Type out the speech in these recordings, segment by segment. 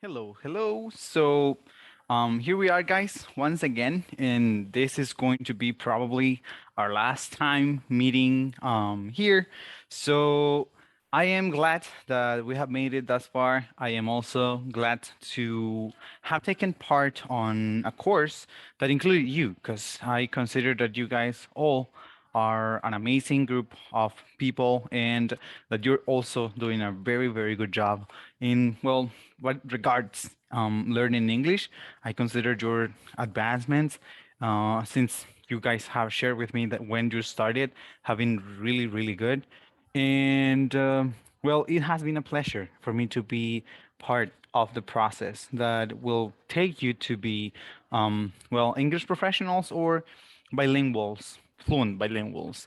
Hello, hello. Here we are, guys, once again, and this is going to be probably our last time meeting here. So I am glad that we have made it thus far. I am also glad to have taken part on a course that included you, because I consider that you guys all are an amazing group of people and that you're also doing a very, very good job in, well, what regards learning English. I consider your advancements since you guys have shared with me that when you started have been really, really good. And well, it has been a pleasure for me to be part of the process that will take you to be, well, English professionals or bilinguals, fluent bilinguals.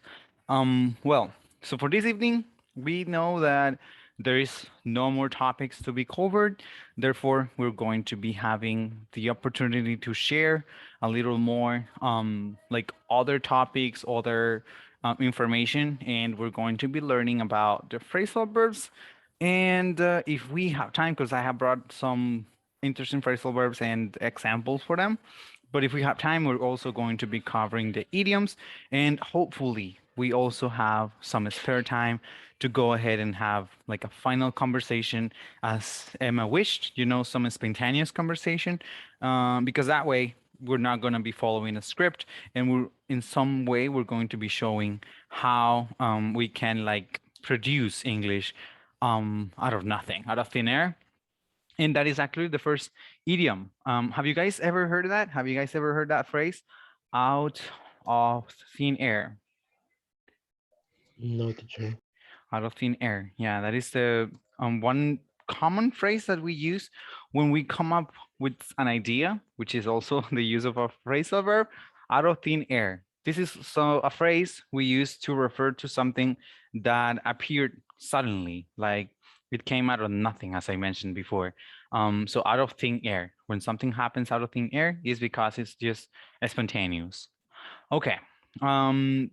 Well, so for this evening, we know that there is no more topics to be covered. Therefore, we're going to be having the opportunity to share a little more, like other topics, other information, and we're going to be learning about the phrasal verbs. And if we have time, because I have brought some interesting phrasal verbs and examples for them. But if we have time, we're also going to be covering the idioms, and hopefully we also have some spare time to go ahead and have like a final conversation as Emma wished, some spontaneous conversation, because that way we're not going to be following a script, and we're in some way we're going to be showing how we can like produce English out of nothing, out of thin air. And that is actually the first idiom. Have you guys ever heard of that? Have you guys ever heard that phrase? Out of thin air. No, teacher. Out of thin air. Yeah, that is the one common phrase that we use when we come up with an idea, which is also the use of a phrasal verb, out of thin air. This is so a phrase we use to refer to something that appeared suddenly, like it came out of nothing, as I mentioned before. So out of thin air, when something happens out of thin air, is because it's just spontaneous. Okay. Um,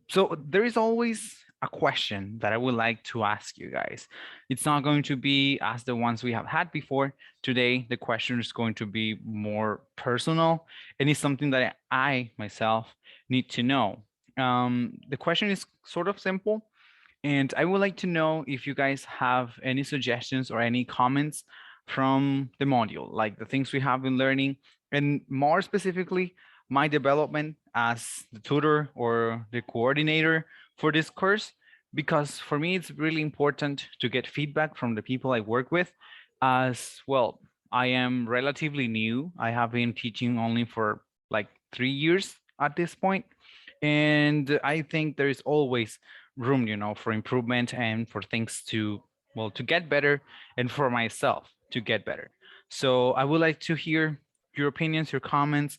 so there is always a question that I would like to ask you guys. It's not going to be as the ones we have had before. Today, the question is going to be more personal, and it's something that I myself need to know. The question is sort of simple, and I would like to know if you guys have any suggestions or any comments from the module, like the things we have been learning, and more specifically, my development as the tutor or the coordinator for this course. Because for me, it's really important to get feedback from the people I work with. As well, I am relatively new. I have been teaching only for like 3 years at this point. And I think there is always room, for improvement and for things to, well, to get better and for myself to get better. So I would like to hear your opinions, your comments,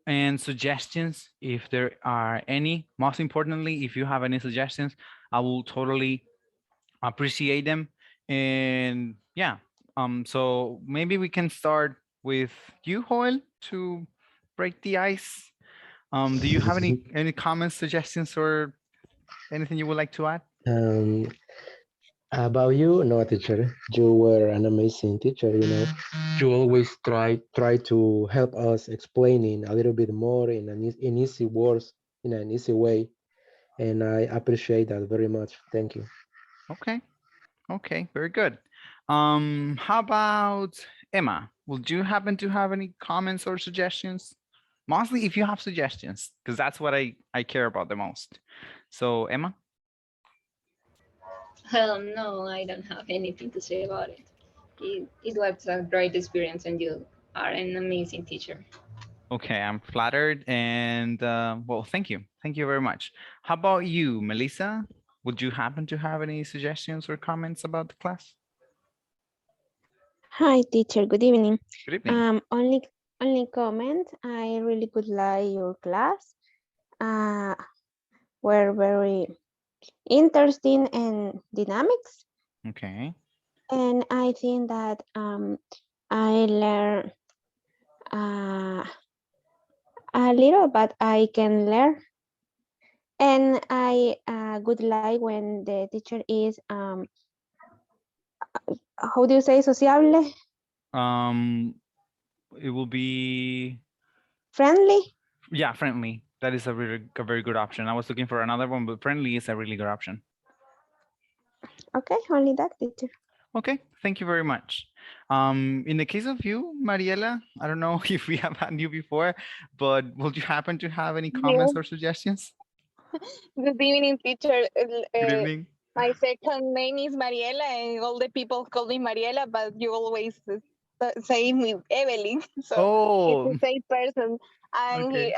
and suggestions if there are any. Most importantly, if you have any suggestions, I will totally appreciate them. And yeah, so maybe we can start with you, Joel, to break the ice. Do you have any comments, suggestions, or anything you would like to add? um, about you, no, teacher. You were an amazing teacher. You always try to help us explaining a little bit more in easy words, in an easy way, and I appreciate that very much. Thank you. Okay. Okay, very good. How about Emma? Would you happen to have any comments or suggestions? Mostly if you have suggestions, because that's what I care about the most. So Emma? No, I don't have anything to say about it. It was a great experience, and you are an amazing teacher. Okay, I'm flattered and well, thank you. Thank you very much. How about you, Melissa? Would you happen to have any suggestions or comments about the class? Hi, teacher. Good evening. Good evening. Only comment. I really could like your class. Uh, were very interesting and dynamics, Okay. and I think that I learned uh, a little, but I can learn. And I would like when the teacher is how do you say sociable? it will be, Friendly? yeah, friendly. That is a very good option. I was looking for another one, but friendly is a really good option. Okay, only that, teacher. Okay, thank you very much. In the case of you, Mariela, I don't know if we have had you before, but would you happen to have any Yeah. comments or suggestions? Good evening, teacher. Good evening. My second name is Mariela, and all the people call me Mariela, but you always say me Evelyn, so Oh, it's the same person. And okay.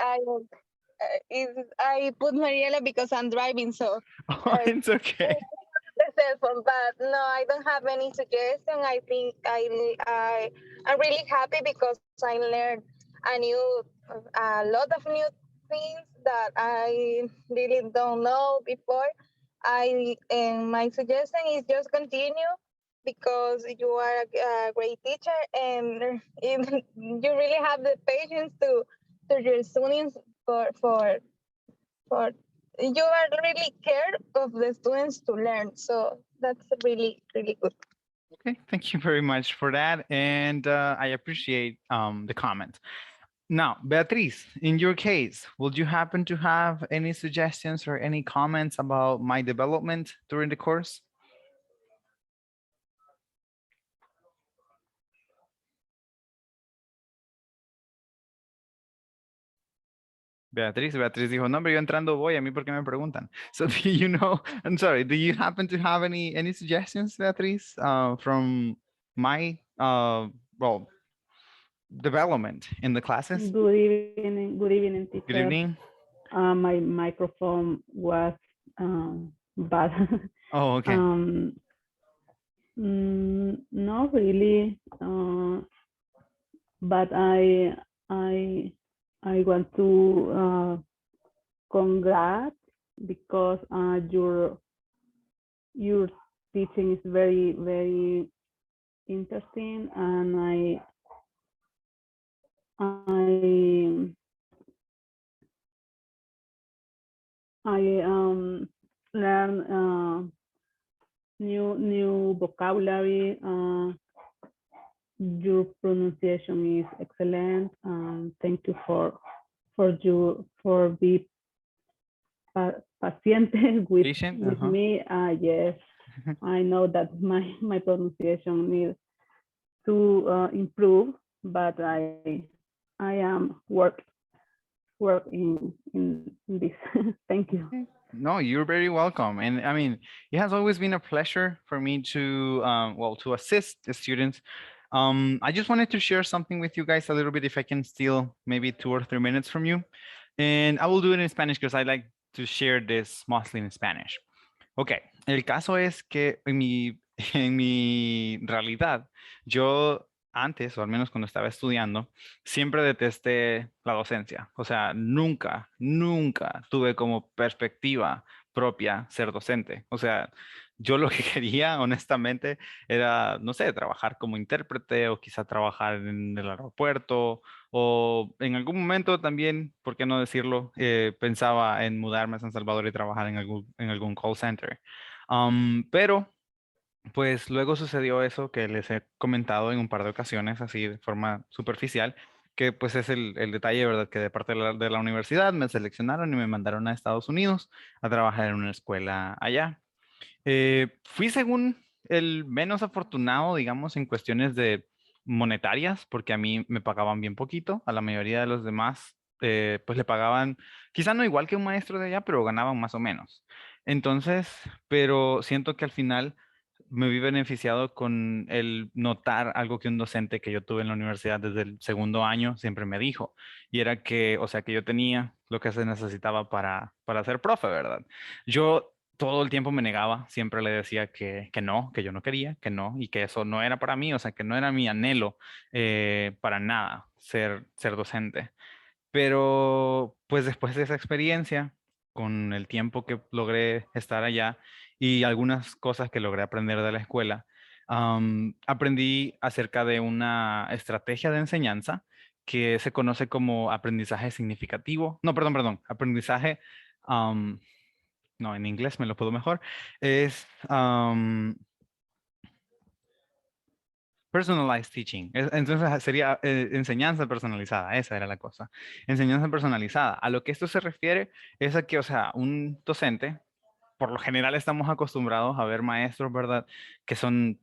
I put Mariela because I'm driving, so Oh, it's okay. the cell phone. But no, I don't have any suggestion. I think I'm really happy because I learned a lot of new things that I really don't know before. And my suggestion is just continue because you are a great teacher and you really have the patience to your students for you are really care of the students to learn. So that's really, really good. Okay, thank you very much for that. And I appreciate the comment. Now, Beatriz, in your case, would you happen to have any suggestions or any comments about my development during the course? Beatriz dijo, no, hombre, yo entrando voy, a mí por qué me preguntan. So do you know, I'm sorry, do you happen to have any suggestions, Beatriz, from my, well, development in the classes? Good evening, Good teacher. evening. My microphone was bad. Oh, okay. Not really, but I want to congrats because your teaching is very interesting, and I learn new vocabulary. Your pronunciation is excellent. Thank you for be paciente with Patient? me. Yes, I know that my pronunciation needs to improve, but I am work in this. Thank you. No, you're very welcome. And I mean, it has always been a pleasure for me to, well, to assist the students. I just wanted to share something with you guys a little bit, if I can steal maybe 2 or 3 minutes from you. And I will do it in Spanish because I like to share this mostly in Spanish. Ok, el caso es que en mi realidad, yo antes, o al menos cuando estaba estudiando, siempre detesté la docencia. O sea, nunca tuve como perspectiva propia ser docente. O sea, yo lo que quería, honestamente, era, no sé, trabajar como intérprete o quizá trabajar en el aeropuerto o en algún momento también, ¿por qué no decirlo? Pensaba en mudarme a San Salvador y trabajar en algún call center. Pero pues luego sucedió eso que les he comentado en un par de ocasiones, así de forma superficial, que pues es el detalle, ¿verdad? Que de parte de la universidad me seleccionaron y me mandaron a Estados Unidos a trabajar en una escuela allá. Fui según el menos afortunado, digamos, en cuestiones de monetarias, porque a mí me pagaban bien poquito, a la mayoría de los demás, pues le pagaban, quizá no igual que un maestro de allá, pero ganaban más o menos. Entonces, pero siento que al final me vi beneficiado con el notar algo que un docente que yo tuve en la universidad desde el segundo año siempre me dijo, y era que, o sea, que yo tenía lo que se necesitaba para ser profe, ¿verdad? Yo todo el tiempo me negaba, siempre le decía que no, que yo no quería, que no, y que eso no era para mí, o sea, que no era mi anhelo para nada ser docente. Pero pues después de esa experiencia, con el tiempo que logré estar allá y algunas cosas que logré aprender de la escuela, aprendí acerca de una estrategia de enseñanza que se conoce como aprendizaje significativo. No, perdón, aprendizaje, no, en inglés me lo puedo mejor. Es, personalized teaching. Entonces sería enseñanza personalizada, esa era la cosa. Enseñanza personalizada. A lo que esto se refiere es a que, o sea, un docente, por lo general estamos acostumbrados a ver maestros, ¿verdad? Que son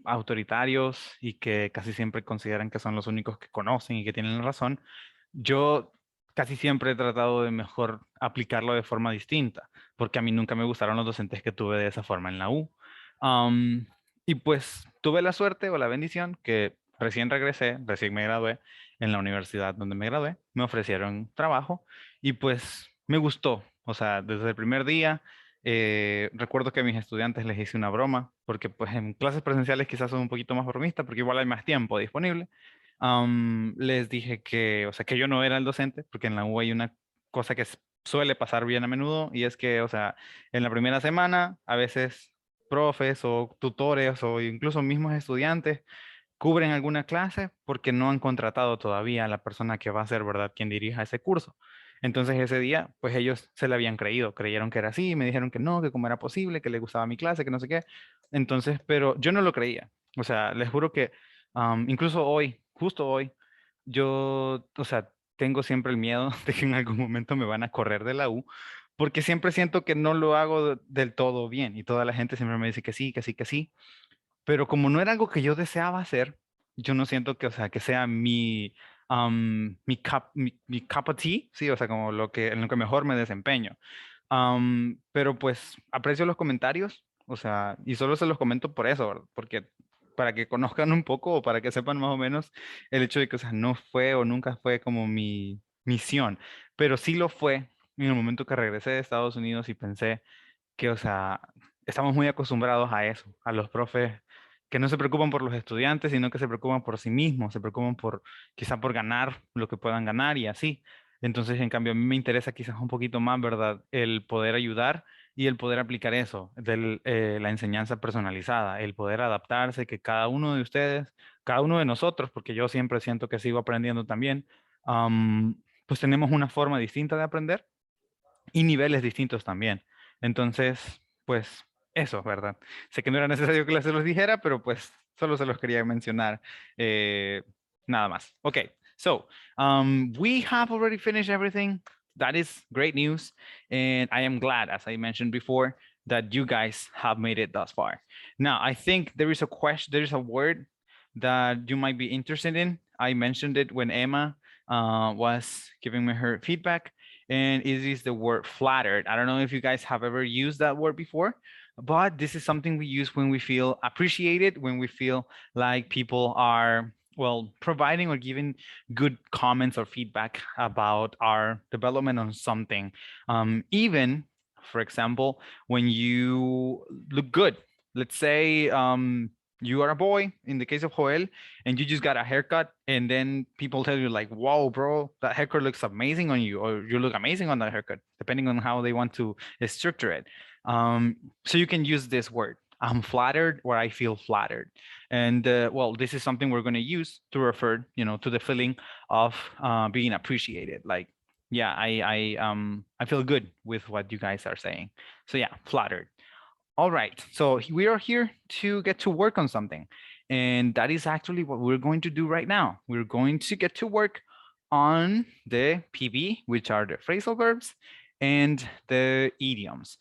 autoritarios y que casi siempre consideran que son los únicos que conocen y que tienen la razón. Yo casi siempre he tratado de mejor aplicarlo de forma distinta, porque a mí nunca me gustaron los docentes que tuve de esa forma en la U. Am, y pues tuve la suerte o la bendición que recién regresé, recién me gradué en la universidad donde me gradué, me ofrecieron trabajo y pues me gustó. O sea, desde el primer día recuerdo que a mis estudiantes les hice una broma, porque pues en clases presenciales quizás son un poquito más bromistas, porque igual hay más tiempo disponible. Les dije que, o sea, que yo no era el docente, porque en la U hay una cosa que suele pasar bien a menudo, y es que, o sea, en la primera semana, a veces profes o tutores o incluso mismos estudiantes cubren alguna clase porque no han contratado todavía a la persona que va a ser, ¿verdad?, quien dirija ese curso. Entonces ese día, pues ellos se le habían creído, creyeron que era así, me dijeron que no, que cómo era posible, que le gustaba mi clase, que no sé qué. Entonces, pero yo no lo creía. O sea, les juro que incluso hoy, justo hoy, yo, o sea, tengo siempre el miedo de que en algún momento me van a correr de la U, porque siempre siento que no lo hago del todo bien y toda la gente siempre me dice que sí, que sí, que sí. Pero como no era algo que yo deseaba hacer, yo no siento que, o sea, que sea mi cup of tea, sí, o sea, como lo que, en lo que mejor me desempeño. Pero pues aprecio los comentarios, o sea, y solo se los comento por eso, ¿verdad? Porque para que conozcan un poco o para que sepan más o menos el hecho de que, o sea, no fue o nunca fue como mi misión, pero sí lo fue en el momento que regresé de Estados Unidos y pensé que, o sea, estamos muy acostumbrados a eso, a los profes que no se preocupan por los estudiantes, sino que se preocupan por sí mismos, se preocupan por, quizá por ganar lo que puedan ganar y así. Entonces, en cambio, a mí me interesa quizás un poquito más, ¿verdad? El poder ayudar y el poder aplicar eso, de la enseñanza personalizada, el poder adaptarse, que cada uno de ustedes, cada uno de nosotros, porque yo siempre siento que sigo aprendiendo también, pues tenemos una forma distinta de aprender y niveles distintos también. Entonces, pues eso, ¿verdad? Sé que no era necesario que se los dijera, pero pues solo se los quería mencionar. eh, Nada más. Okay, so we have already finished everything. That is great news. And I am glad, as I mentioned before, that you guys have made it thus far. Now, I think there is a question, there is a word that you might be interested in. I mentioned it when Emma was giving me her feedback, and it is the word flattered. I don't know if you guys have ever used that word before, but this is something we use when we feel appreciated, when we feel like people are, well, providing or giving good comments or feedback about our development on something. Even, for example, when you look good, let's say you are a boy, in the case of Joel, and you just got a haircut, and then people tell you like, "Whoa, bro, that haircut looks amazing on you," or "You look amazing on that haircut," depending on how they want to structure it. So you can use this word. I'm flattered, or I feel flattered, and well, this is something we're going to use to refer, to the feeling of being appreciated. Like, yeah, I feel good with what you guys are saying. So yeah, flattered. All right, so we are here to get to work on something. And that is actually what we're going to do right now. We're going to get to work on the PV, which are the phrasal verbs and the idioms.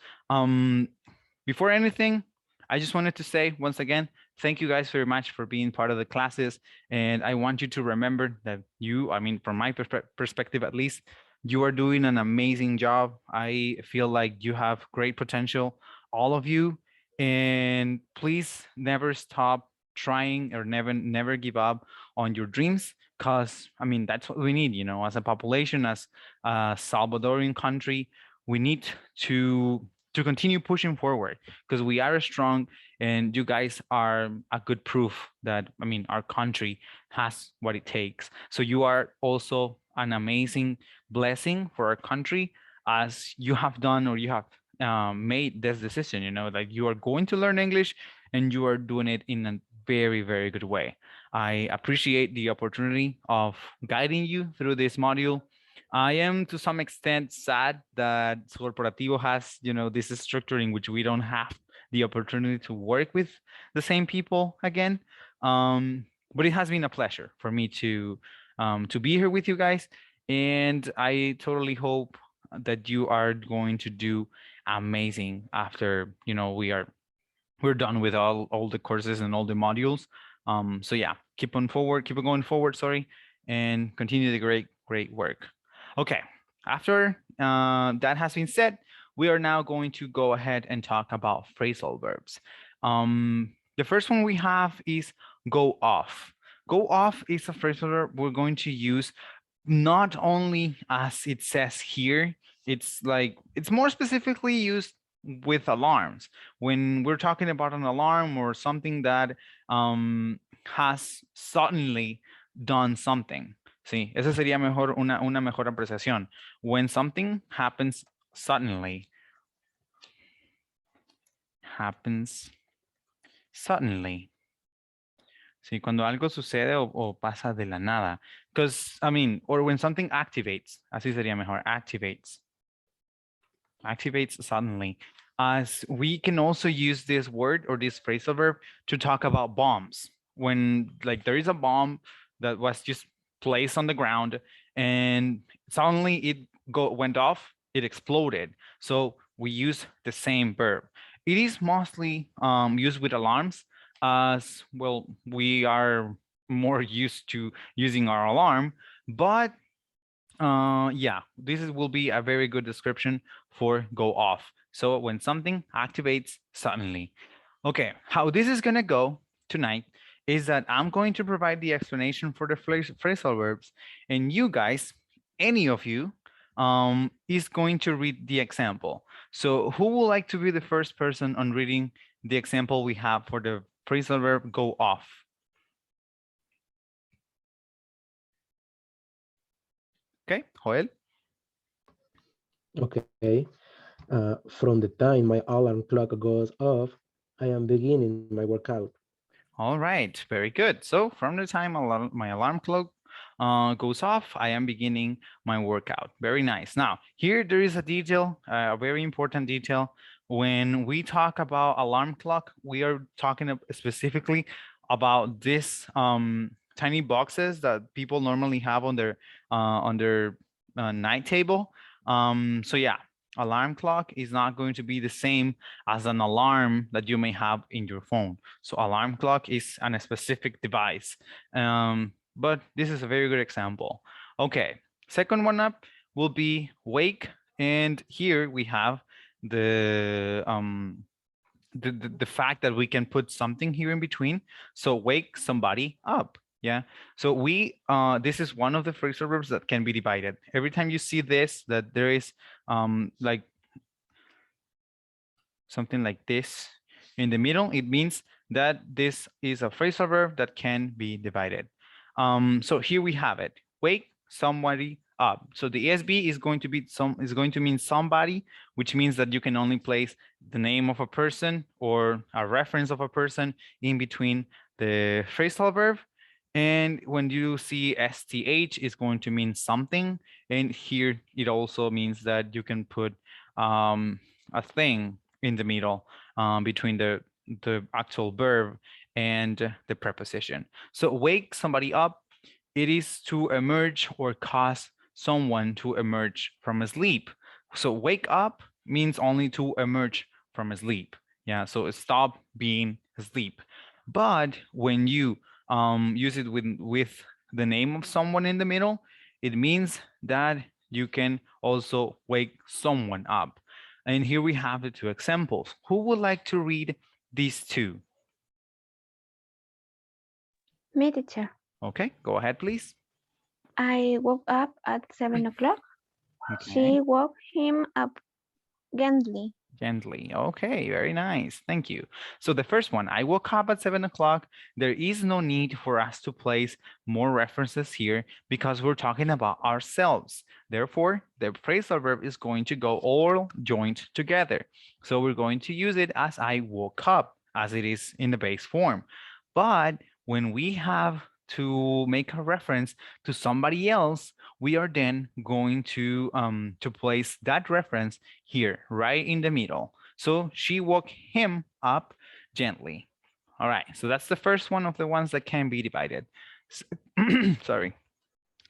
Before anything, I just wanted to say once again, thank you guys very much for being part of the classes. And I want you to remember that you, I mean, from my perspective at least, you are doing an amazing job. I feel like you have great potential, all of you. And please never stop trying or never give up on your dreams, because I mean that's what we need, as a population, as a Salvadorian country. We need to continue pushing forward because we are strong, and you guys are a good proof that, I mean, our country has what it takes. So you are also an amazing blessing for our country, as you have done, or you have made this decision, like you are going to learn English and you are doing it in a very, very good way. I appreciate the opportunity of guiding you through this module. I am to some extent sad that Corporativo has, this structure in which we don't have the opportunity to work with the same people again. but it has been a pleasure for me to be here with you guys. And I totally hope that you are going to do amazing after, you know, we're done with all the courses and all the modules. So yeah, keep on going forward, sorry, and continue the great work. Okay, after that has been said, we are now going to go ahead and talk about phrasal verbs. The first one we have is go off. Go off is a phrasal verb we're going to use not only as it says here, it's more specifically used with alarms. When we're talking about an alarm or something that has suddenly done something. Sí, esa sería mejor una mejor apreciación. When something happens suddenly. Happens suddenly. Sí, cuando algo sucede o pasa de la nada. Because, I mean, or when something activates. Así sería mejor. Activates. Activates suddenly. As we can also use this word or this phrasal verb to talk about bombs. When like there is a bomb that was just placed on the ground and suddenly it went off, it exploded. So we use the same verb. It is mostly used with alarms, as well, we are more used to using our alarm, but yeah, will be a very good description for go off. So when something activates suddenly. Okay, how this is gonna go tonight is that I'm going to provide the explanation for the phrasal verbs, and you guys, any of you, is going to read the example. So who would like to be the first person on reading the example we have for the phrasal verb go off? Okay, Joel. Okay. From the time my alarm clock goes off, I am beginning my workout. All right, very good. So from the time my alarm clock goes off, I am beginning my workout. Very nice. Now, here there is a detail, a very important detail. When we talk about alarm clock, we are talking specifically about this tiny boxes that people normally have on their night table. So yeah, alarm clock is not going to be the same as an alarm that you may have in your phone. So alarm clock is a specific device. But this is a very good example. Okay, second one up will be wake. And here we have the fact that we can put something here in between. So wake somebody up. Yeah. So this is one of the phrasal verbs that can be divided. Every time you see this, that there is like something like this in the middle, it means that this is a phrasal verb that can be divided. So here we have it. Wake somebody up. So the ESB is going to mean somebody, which means that you can only place the name of a person or a reference of a person in between the phrasal verb. And when you see STH, it's going to mean something. And here it also means that you can put a thing in the middle between the actual verb and the preposition. So wake somebody up, it is to emerge or cause someone to emerge from a sleep. So wake up means only to emerge from a sleep. Yeah, so stop being asleep. But when you use it with the name of someone in the middle, it means that you can also wake someone up. And here we have the two examples. Who would like to read these two? Me, teacher. Okay, go ahead, please. I woke up at 7 o'clock. Okay. She woke him up gently. Gently. Okay, very nice. Thank you. So the first one, I woke up at 7 o'clock. There is no need for us to place more references here because we're talking about ourselves. Therefore, the phrasal verb is going to go all joined together. So we're going to use it as I woke up, as it is in the base form. But when we have to make a reference to somebody else, we are then going to place that reference here, right in the middle. So she woke him up gently. All right, so that's the first one of the ones that can be divided. Sorry.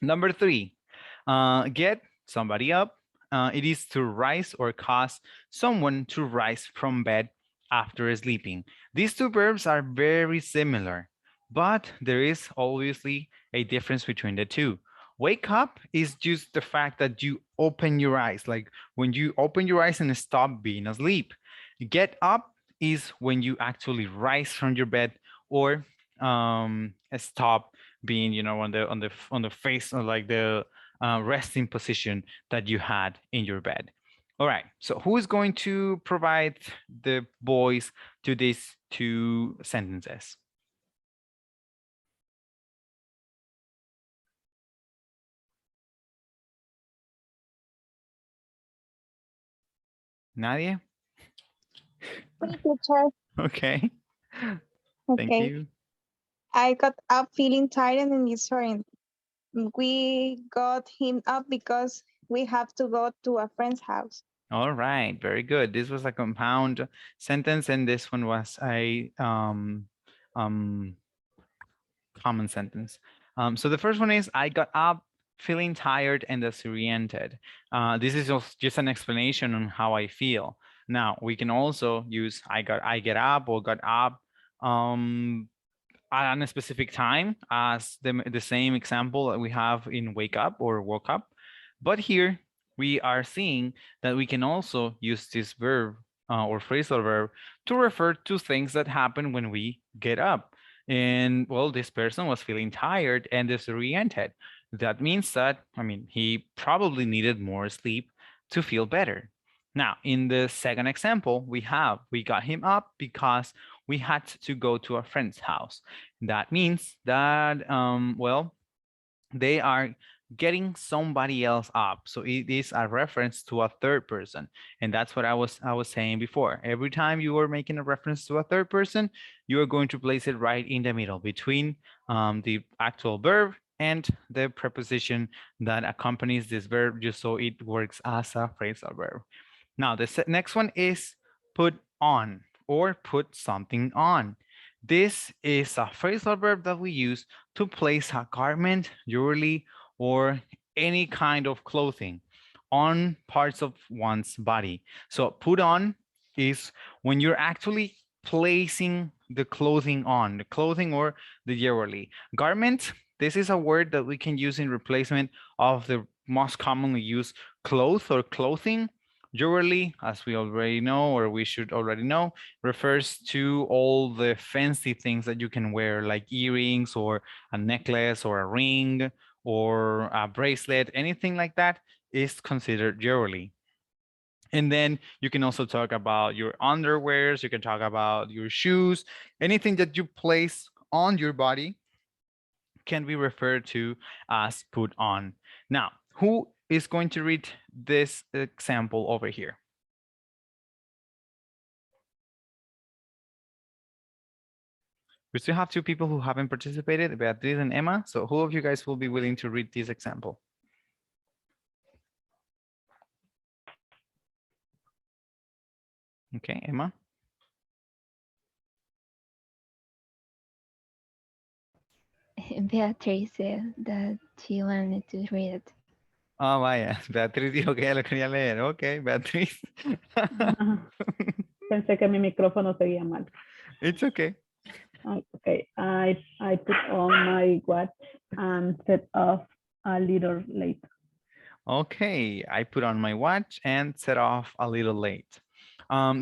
Number 3, get somebody up. It is to rise or cause someone to rise from bed after sleeping. These two verbs are very similar, but there is obviously a difference between the two. Wake up is just the fact that you open your eyes, like when you open your eyes and stop being asleep. Get up is when you actually rise from your bed or stop being, you know, on the face, or like the resting position that you had in your bed. All right, so who is going to provide the voice to these two sentences? Nadie? Me, teacher. Okay. Thank Okay. you. I got up feeling tired and disoriented. We got him up because we have to go to a friend's house. All right, very good. This was a compound sentence, and this one was a common sentence. So the first one is, I got up feeling tired and disoriented. This is just an explanation on how I feel. Now we can also use I get up or got up at a specific time as the same example that we have in wake up or woke up. But here we are seeing that we can also use this verb or phrasal verb to refer to things that happen when we get up. And well, this person was feeling tired and disoriented. That means that, I mean, he probably needed more sleep to feel better. Now, in the second example, we got him up because we had to go to a friend's house. That means that, well, they are getting somebody else up. So it is a reference to a third person. And that's what I was saying before. Every time you are making a reference to a third person, you are going to place it right in the middle between the actual verb and the preposition that accompanies this verb, just so it works as a phrasal verb. Now, the next one is put on or put something on. This is a phrasal verb that we use to place a garment, jewelry, or any kind of clothing on parts of one's body. So put on is when you're actually placing the clothing on, the clothing or the jewelry. Garment, this is a word that we can use in replacement of the most commonly used clothes or clothing. Jewelry, as we already know, or we should already know, refers to all the fancy things that you can wear, like earrings or a necklace or a ring or a bracelet. Anything like that is considered jewelry. And then you can also talk about your underwears, you can talk about your shoes, anything that you place on your body can be referred to as put on. Now, who is going to read this example over here? We still have two people who haven't participated, Beatriz and Emma. So who of you guys will be willing to read this example? Okay, Emma. Beatriz said that she wanted to read it. Oh, vaya. Beatriz dijo que ella lo quería leer. Ok, Beatriz. Pensé que mi micrófono seguía mal. It's okay. Okay, I put on my watch and set off a little late. Okay, I put on my watch and set off a little late.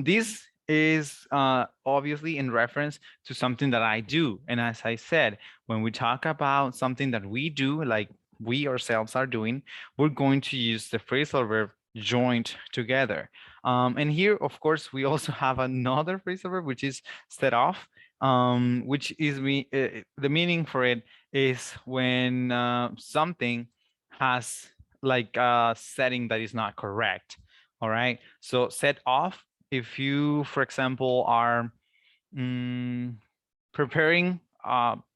This is obviously in reference to something that I do. And as I said, when we talk about something that we do, like we ourselves are doing, we're going to use the phrasal verb joined together. And here, of course, we also have another phrasal verb, which is set off, which is the meaning for it is when something has like a setting that is not correct. All right, so set off, if you, for example, are preparing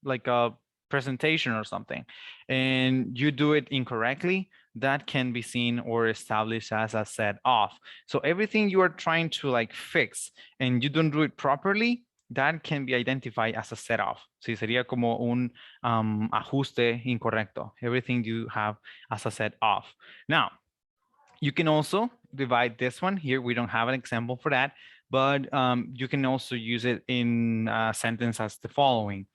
like a presentation or something and you do it incorrectly, that can be seen or established as a set off. So everything you are trying to like fix and you don't do it properly, that can be identified as a set off. Sí, sería como un ajuste incorrecto. Everything you have as a set off. Now, you can also divide this one here. We don't have an example for that, but you can also use it in a sentence as the following.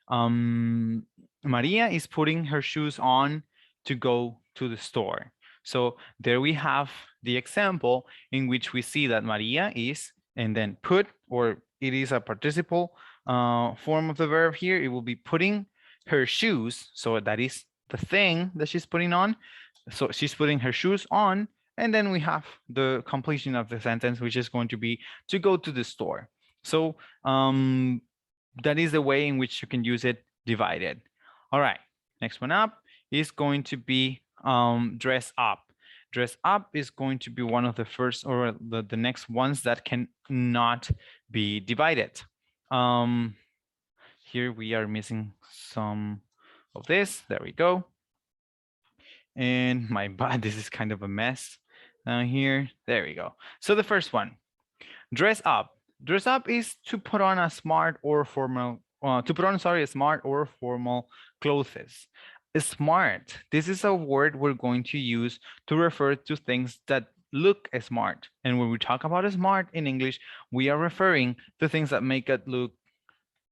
Maria is putting her shoes on to go to the store. So there we have the example in which we see that Maria is, and then put, or it is a participle form of the verb here. It will be putting her shoes. So that is the thing that she's putting on. So she's putting her shoes on. And then we have the completion of the sentence, which is going to be to go to the store. So that is the way in which you can use it divided. All right, next one up is going to be dress up. Dress up is going to be one of the first or the next ones that can not be divided. Here we are missing some of this. There we go. And my bad, this is kind of a mess down here. There we go. So the first one, dress up. Dress up is to put on a smart or formal, smart or formal clothes. Smart, this is a word we're going to use to refer to things that look smart. And when we talk about smart in English, we are referring to things that make it look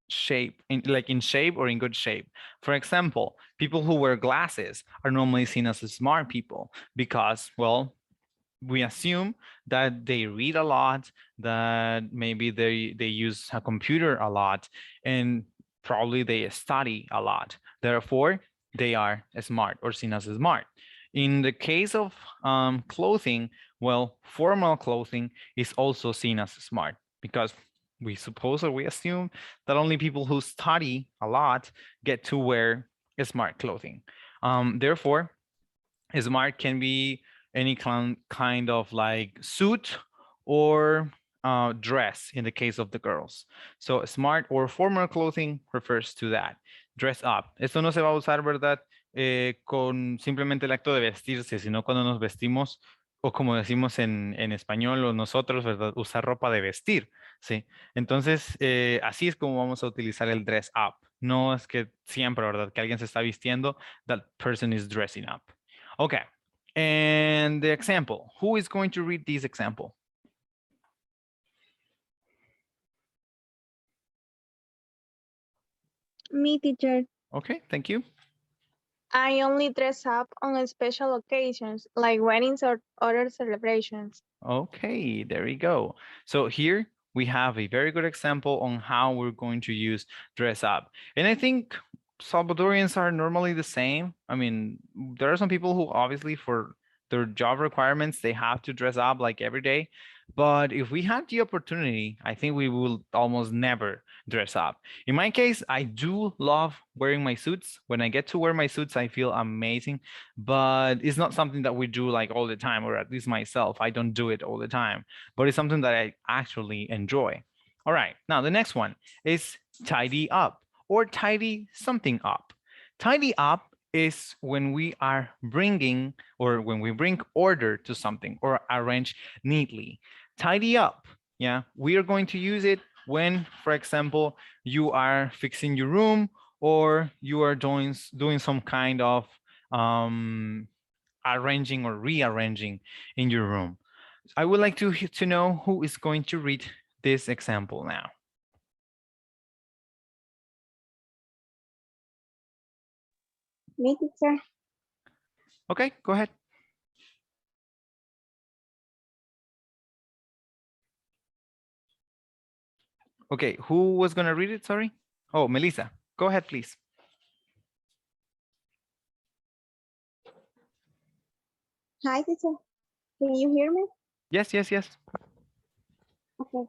shape, in shape or in good shape. For example, people who wear glasses are normally seen as smart people because, well, we assume that they read a lot, that maybe they use a computer a lot, and probably they study a lot. Therefore, they are smart or seen as smart. In the case of clothing, well, formal clothing is also seen as smart because we suppose or we assume that only people who study a lot get to wear smart clothing. Therefore, smart can be any kind of like suit or dress in the case of the girls. So smart or formal clothing refers to that. Dress up. Esto no se va a usar, ¿verdad? Con simplemente el acto de vestirse, sino cuando nos vestimos, o como decimos en español o nosotros, ¿verdad? Usar ropa de vestir, ¿sí? Entonces, así es como vamos a utilizar el dress up. No es que siempre, ¿verdad? Que alguien se está vistiendo, that person is dressing up. Okay. And the example, who is going to read this example? Me, teacher. Okay, thank you. I only dress up on special occasions like weddings or other celebrations. Okay, there we go. So here we have a very good example on how we're going to use dress up. And I think Salvadorians are normally the same. I mean, there are some people who obviously for their job requirements, they have to dress up like every day. But if we had the opportunity, I think we will almost never dress up. In my case, I do love wearing my suits. When I get to wear my suits, I feel amazing, but it's not something that we do like all the time, or at least myself, I don't do it all the time, but it's something that I actually enjoy. All right, now the next one is tidy up or tidy something up. Tidy up is when we are bringing or when we bring order to something or arrange neatly. Tidy up, yeah, we are going to use it when, for example, you are fixing your room or you are doing some kind of arranging or rearranging in your room. I would like to know who is going to read this example now. Me, teacher. Okay, go ahead. Okay, who was going to read it? Sorry. Oh, Melissa, go ahead, please. Hi, teacher. Can you hear me? Yes, yes, yes. Okay.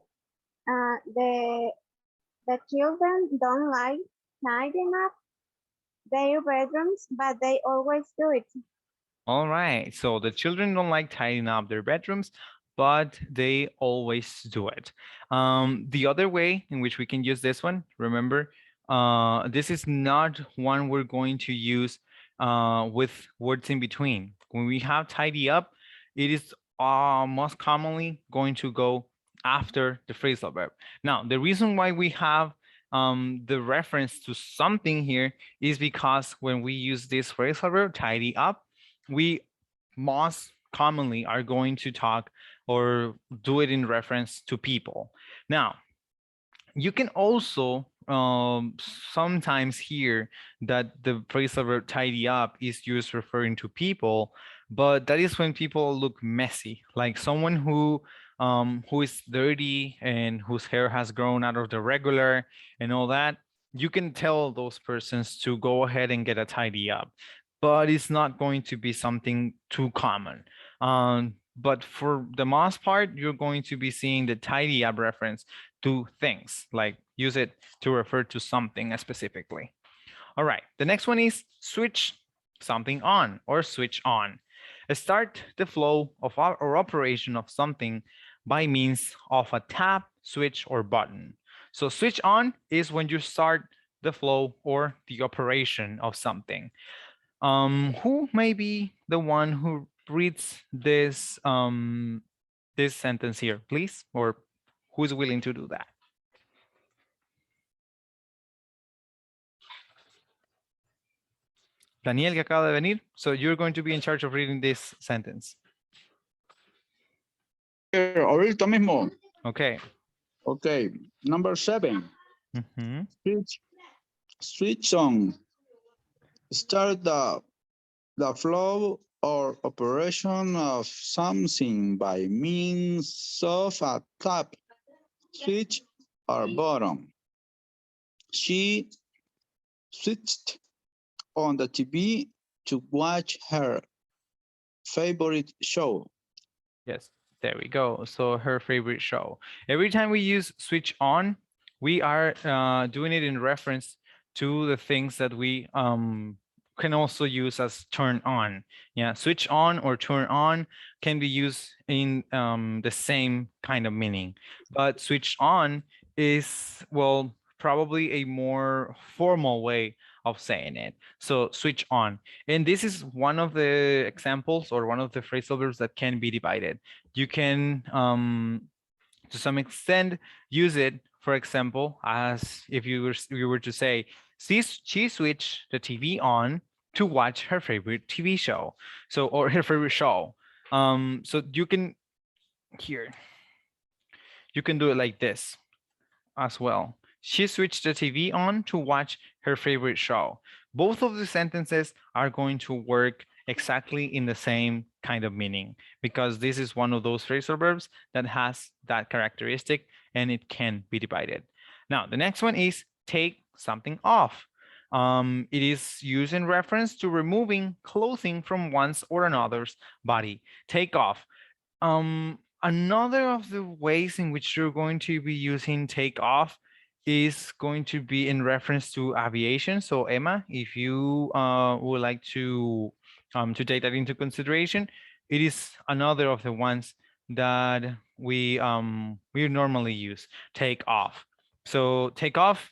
The children don't like tidying up their bedrooms, but they always do it. All right. So the children don't like tidying up their bedrooms, but they always do it. The other way in which we can use this one, remember, this is not one we're going to use with words in between. When we have tidy up, it is most commonly going to go after the phrasal verb. Now, the reason why we have the reference to something here is because when we use this phrasal verb, tidy up, we most commonly are going to talk or do it in reference to people. Now, you can also sometimes hear that the phrasal verb tidy up is used referring to people, but that is when people look messy, like someone who is dirty and whose hair has grown out of the regular and all that. You can tell those persons to go ahead and get a tidy up, but it's not going to be something too common. But for the most part, you're going to be seeing the tidy up reference to things, like use it to refer to something specifically. All right, the next one is switch something on or switch on. Start the flow of or operation of something by means of a tap, switch, or button. So switch on is when you start the flow or the operation of something. Who may be the one who reads this this sentence here, please? Or who's willing to do that? Daniel, que acaba de venir. So you're going to be in charge of reading this sentence. Ahorita mismo. Okay. Okay, number 7. Switch on. Start the flow or operation of something by means of a tap, switch, or button. She switched on the TV to watch her favorite show. Yes, there we go. So her favorite show. Every time we use switch on, we are doing it in reference to the things that we can also use as turn on. Yeah, switch on or turn on can be used in the same kind of meaning, but switch on is, well, probably a more formal way of saying it. So switch on. And this is one of the examples or one of the phrasal verbs that can be divided. You can, to some extent, use it, for example, as if you were to say, she switched the TV on to watch her favorite TV show. So, or her favorite show. So you can, here, you can do it like this as well. She switched the TV on to watch her favorite show. Both of the sentences are going to work exactly in the same kind of meaning, because this is one of those phrasal verbs that has that characteristic and it can be divided. Now, the next one is take something off. It is used in reference to removing clothing from one's or another's body. Take off. Another of the ways in which you're going to be using take off is going to be in reference to aviation. So Emma, if you would like to take that into consideration, it is another of the ones that we normally use, take off. So take off,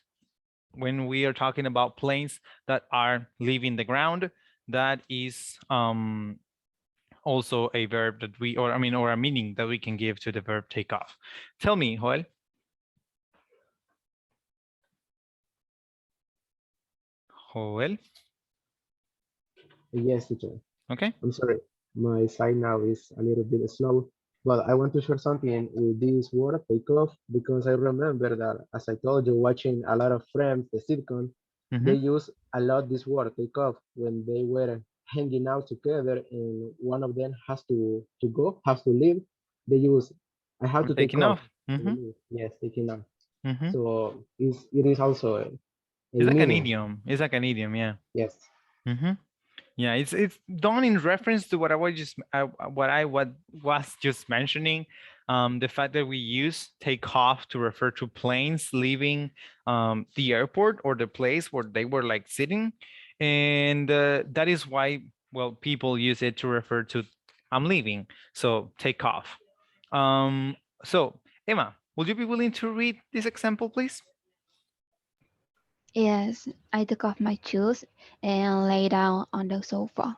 when we are talking about planes that are leaving the ground, that is also a verb that we, or a meaning that we can give to the verb take off. Tell me, Joel. Joel? Yes, teacher. Okay. I'm sorry. My side now is a little bit slow, but I want to share something with this word take off, because I remember that, as I told you, watching a lot of Friends, the sitcom, they use a lot this word take off when they were hanging out together and one of them has to leave. They use, I have to take off. Yes, taking off. So it is also a it's like meaning. an idiom. It's like an idiom, yeah. Yes. Yeah, it's done in reference to what I was just mentioning. The fact that we use take off to refer to planes leaving the airport or the place where they were like sitting, and that is why, well, people use it to refer to I'm leaving. So take off. So Emma, would you be willing to read this example, please? Yes, I took off my shoes and lay down on the sofa.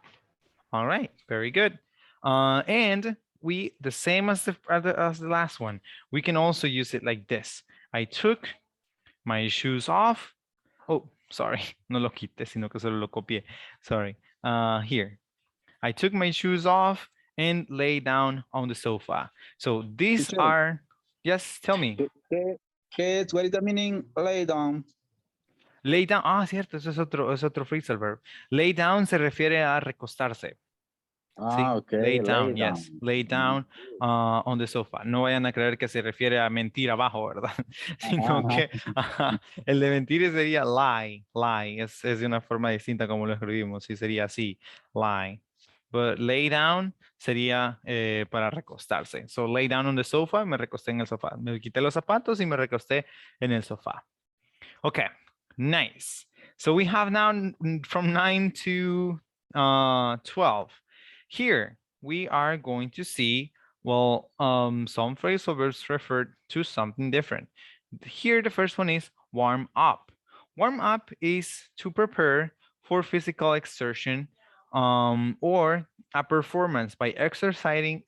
All right, very good. And the same as the last one, we can also use it like this. I took my shoes off. Oh, sorry, no lo quité, sino que solo lo copié. Sorry. Here, I took my shoes off and lay down on the sofa. So these Teacher. are, yes, tell me. What is the meaning? Lay down. Lay down, cierto, eso es otro phrasal verb. Lay down se refiere a recostarse. Sí, Okay. lay down, yes, lay down on the sofa. No vayan a creer que se refiere a mentir abajo, ¿verdad? Sino que el de mentir sería lie, es de una forma distinta como lo escribimos, sí sería así, lie. But lay down sería para recostarse. So lay down on the sofa, me recosté en el sofá. Me quité los zapatos y me recosté en el sofá. Okay, nice. So we have now from 9 to 12. Here, we are going to see, well, some phrasal verbs refer to something different. Here, the first one is warm up. Warm up is to prepare for physical exertion or a performance by exercising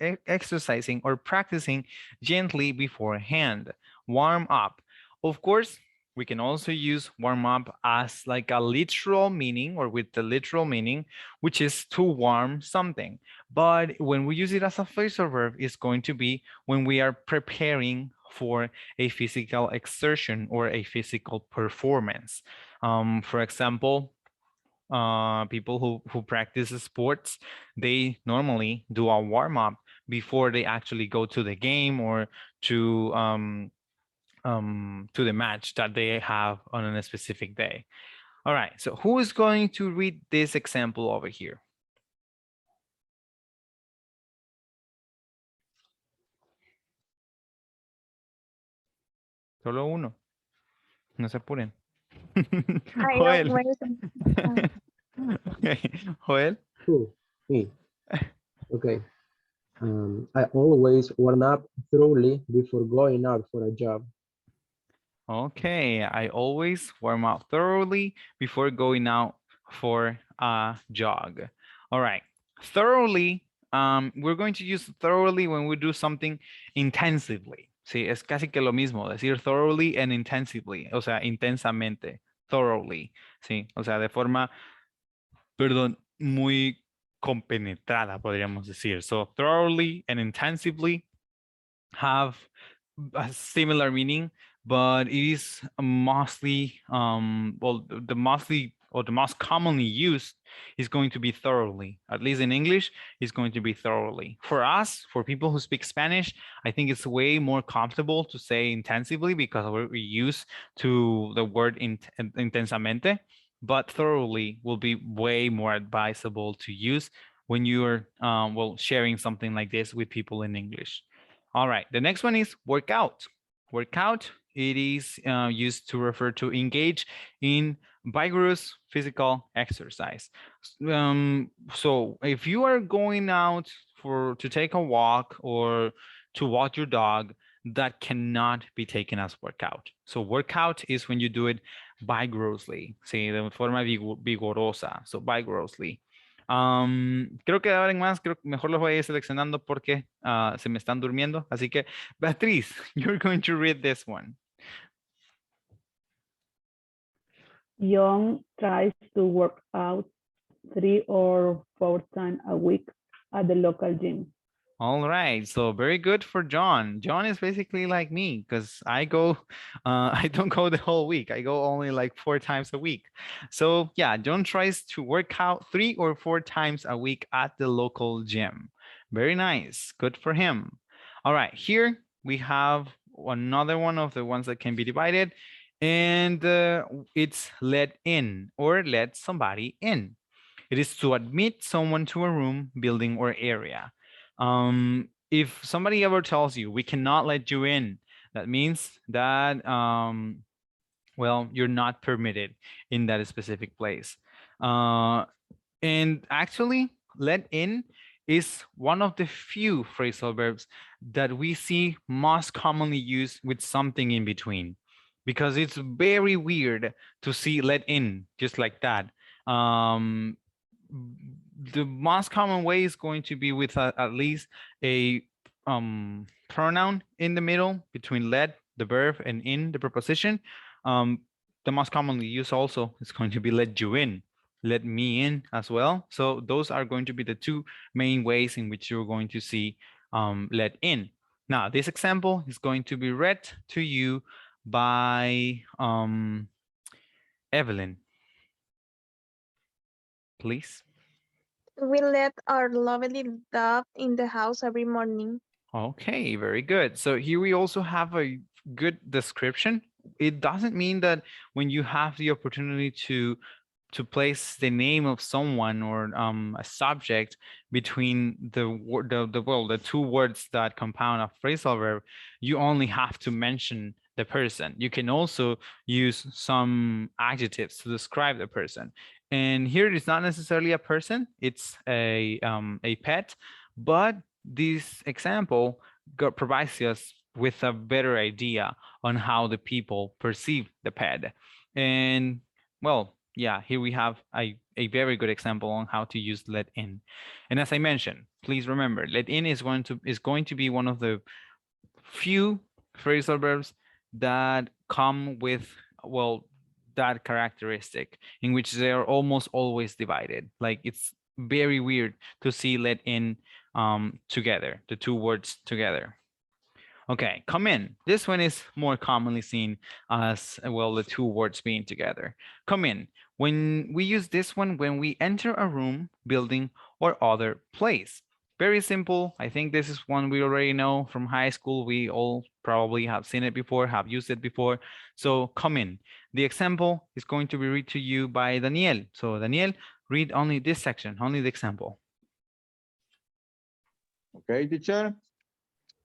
or practicing gently beforehand. Warm up. Of course, we can also use warm up as like a literal meaning or with the literal meaning, which is to warm something. But when we use it as a phrasal verb, it's going to be when we are preparing for a physical exertion or a physical performance. For example, people who practice sports, they normally do a warm up before they actually go to the game or to the match that they have on a specific day. All right, so who is going to read this example over here? Solo uno. No se apuren. Joel. Okay. Joel? Cool. Me. Okay. I always warm up thoroughly before going out for a job. Okay, I always warm up thoroughly before going out for a jog. All right, thoroughly, we're going to use thoroughly when we do something intensively. Sí, es casi que lo mismo, decir thoroughly and intensively, o sea, intensamente, thoroughly, sí, o sea, de forma, perdón, muy compenetrada, podríamos decir. So, thoroughly and intensively have a similar meaning, but it is mostly well, the most commonly used is going to be thoroughly. At least in English, is going to be thoroughly. For us, for people who speak Spanish, I think it's way more comfortable to say intensively because we're used to the word intensamente, but thoroughly will be way more advisable to use when you're well, sharing something like this with people in English. All right, the next one is workout. Workout, it is used to refer to engage in vigorous physical exercise. So if you are going out to take a walk or to walk your dog, that cannot be taken as workout. So workout is when you do it vigorously, sí, de forma vigorosa, so vigorously. Creo que ahora en más, creo que mejor los voy a ir seleccionando porque se me están durmiendo. Así que, Beatriz, you're going to read this one. John tries to work out 3 or 4 times a week at the local gym. All right, so very good for John. John is basically like me because I go, I don't go the whole week. I go only like 4 times a week. So yeah, John tries to work out 3 or 4 times a week at the local gym. Very nice, good for him. All right, here we have another one of the ones that can be divided, and it's let in or let somebody in. It is to admit someone to a room, building, or area. If somebody ever tells you we cannot let you in, that means that well, you're not permitted in that specific place. And actually, let in is one of the few phrasal verbs that we see most commonly used with something in between, because it's very weird to see let in just like that. the most common way is going to be with at least a pronoun in the middle between let, the verb, and in, the preposition. The most commonly used also is going to be let you in, let me in as well. So those are going to be the two main ways in which you're going to see let in. Now, this example is going to be read to you by Evelyn. Please. We let our lovely dog in the house every morning. Okay, very good. So here we also have a good description. It doesn't mean that when you have the opportunity to place the name of someone or a subject between the two words that compound a phrasal verb, you only have to mention the person. You can also use some adjectives to describe the person. And here it is not necessarily a person, it's a pet, but this example provides us with a better idea on how the people perceive the pet. And well, yeah, here we have a very good example on how to use let in. And as I mentioned, please remember, let in is going to be one of the few phrasal verbs that come with, well, that characteristic in which they are almost always divided. Like it's very weird to see let in together, the two words together. Okay, come in. This one is more commonly seen as, well, the two words being together. Come in. When we use this one, when we enter a room, building, or other place. Very simple. I think this is one we already know from high school. We all probably have seen it before, have used it before. So come in. The example is going to be read to you by Daniel. So Daniel, read only this section, only the example. Okay, teacher.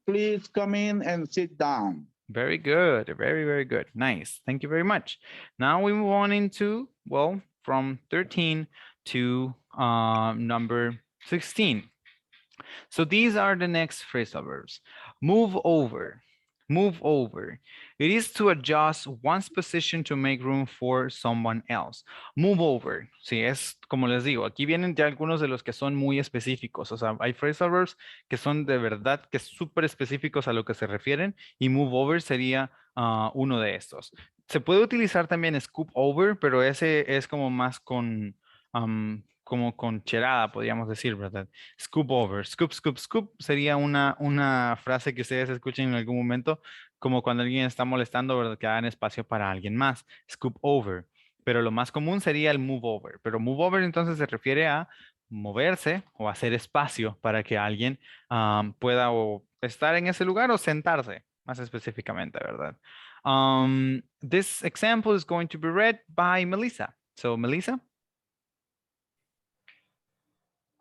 Please come in and sit down. Very good. Very, very good. Nice. Thank you very much. Now we move on into, well, from 13 to number 16. So these are the next phrasal verbs. Move over. Move over. It is to adjust one's position to make room for someone else. Move over. Sí, es como les digo, aquí vienen ya algunos de los que son muy específicos. O sea, hay phrasal verbs que son de verdad que súper específicos a lo que se refieren y move over sería uno de estos. Se puede utilizar también scoop over, pero ese es como más con como con cherada, podríamos decir, ¿verdad? Scoop over, scoop, scoop, scoop sería una frase que ustedes escuchen en algún momento, como cuando alguien está molestando, ¿verdad? Que hagan espacio para alguien más. Scoop over. Pero lo más común sería el move over. Pero move over entonces se refiere a moverse o hacer espacio para que alguien pueda o estar en ese lugar o sentarse, más específicamente, ¿verdad? This example is going to be read by Melissa. So, Melissa?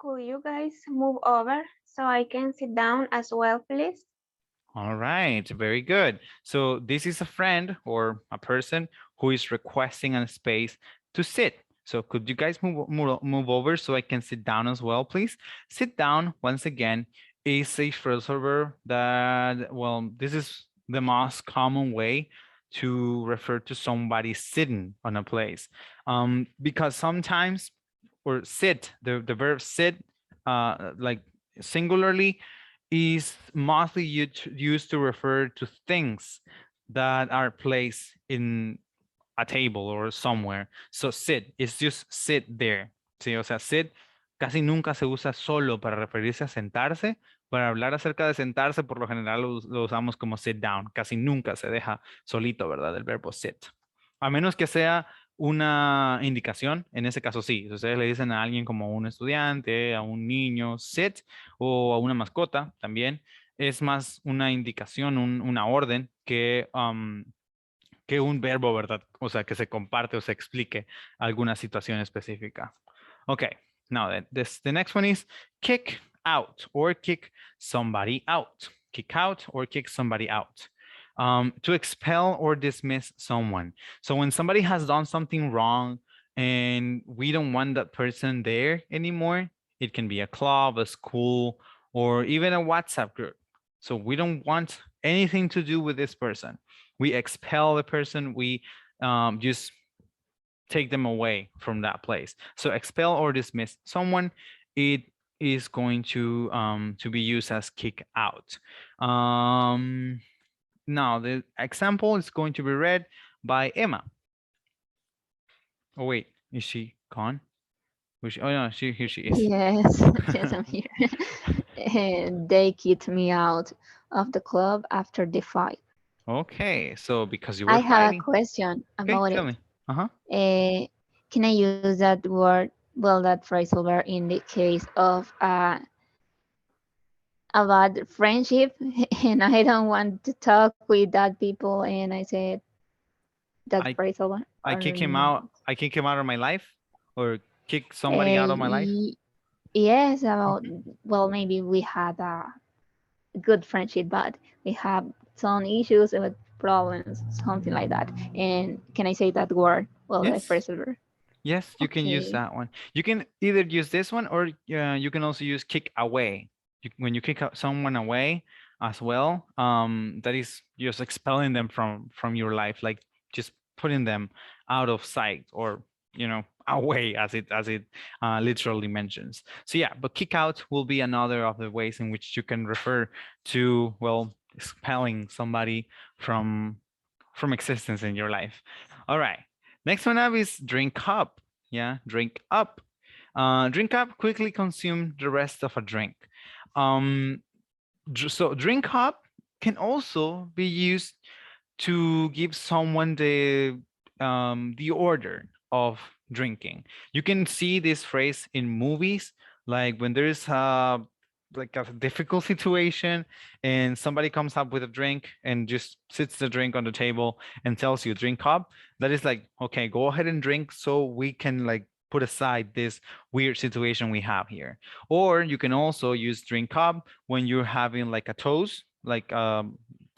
Could you guys move over so I can sit down as well, please? All right, very good. So this is a friend or a person who is requesting a space to sit. So could you guys move over so I can sit down as well, please? Sit down, once again, is a phrasal verb that, well, this is the most common way to refer to somebody sitting on a place. Because sometimes, or sit, the verb sit, like singularly, is mostly used to refer to things that are placed in a table or somewhere. So sit is just sit there. Sí, o sea, sit casi nunca se usa solo para referirse a sentarse. Para hablar acerca de sentarse, por lo general lo usamos como sit down. Casi nunca se deja solito, ¿verdad? El verbo sit. A menos que sea una indicación, en ese caso sí. Si ustedes le dicen a alguien como un estudiante, a un niño, sit, o a una mascota también, es más una indicación, una orden que un verbo, ¿verdad? O sea, que se comparte o se explique alguna situación específica. Okay, now the next one is kick out or kick somebody out. Kick out or kick somebody out. To expel or dismiss someone. So when somebody has done something wrong and we don't want that person there anymore, it can be a club, a school, or even a WhatsApp group. So we don't want anything to do with this person. We expel the person, we just take them away from that place. So expel or dismiss someone it is going to be used as kick out. Now the example is going to be read by Emma. Oh wait, is she gone? Oh no, here she is. Yes, yes, I'm here. And they kicked me out of the club after the fight. Okay, so because you I were have a fighting. question Okay, about tell it. me. Uh-huh. Can I use that word, well, that phrasal verb in the case of a bad friendship and I don't want to talk with that people and I said that I phrasal verb I or kick him not? out. I kick him out of my life, or kick somebody out of my life. Yes, about, well, maybe we had a good friendship, but we have some issues with problems, something like that. And can I say that word? Well, the Yes. phrasal verb. Yes, you can use Okay. that one. You can either use this one, or you can also use kick away. When you kick out someone away as well, that is just expelling them from your life, like just putting them out of sight, or away, as it literally mentions. So yeah, but kick out will be another of the ways in which you can refer to, well, expelling somebody from existence in your life. All right. Next one up is drink up. Yeah, drink up. Drink up, quickly consume the rest of a drink. So drink up can also be used to give someone the order of drinking. You can see this phrase in movies, like when there's like a difficult situation and somebody comes up with a drink and just sits the drink on the table and tells you drink up. That is like, okay, go ahead and drink so we can like put aside this weird situation we have here. Or you can also use drink up when you're having like a toast, like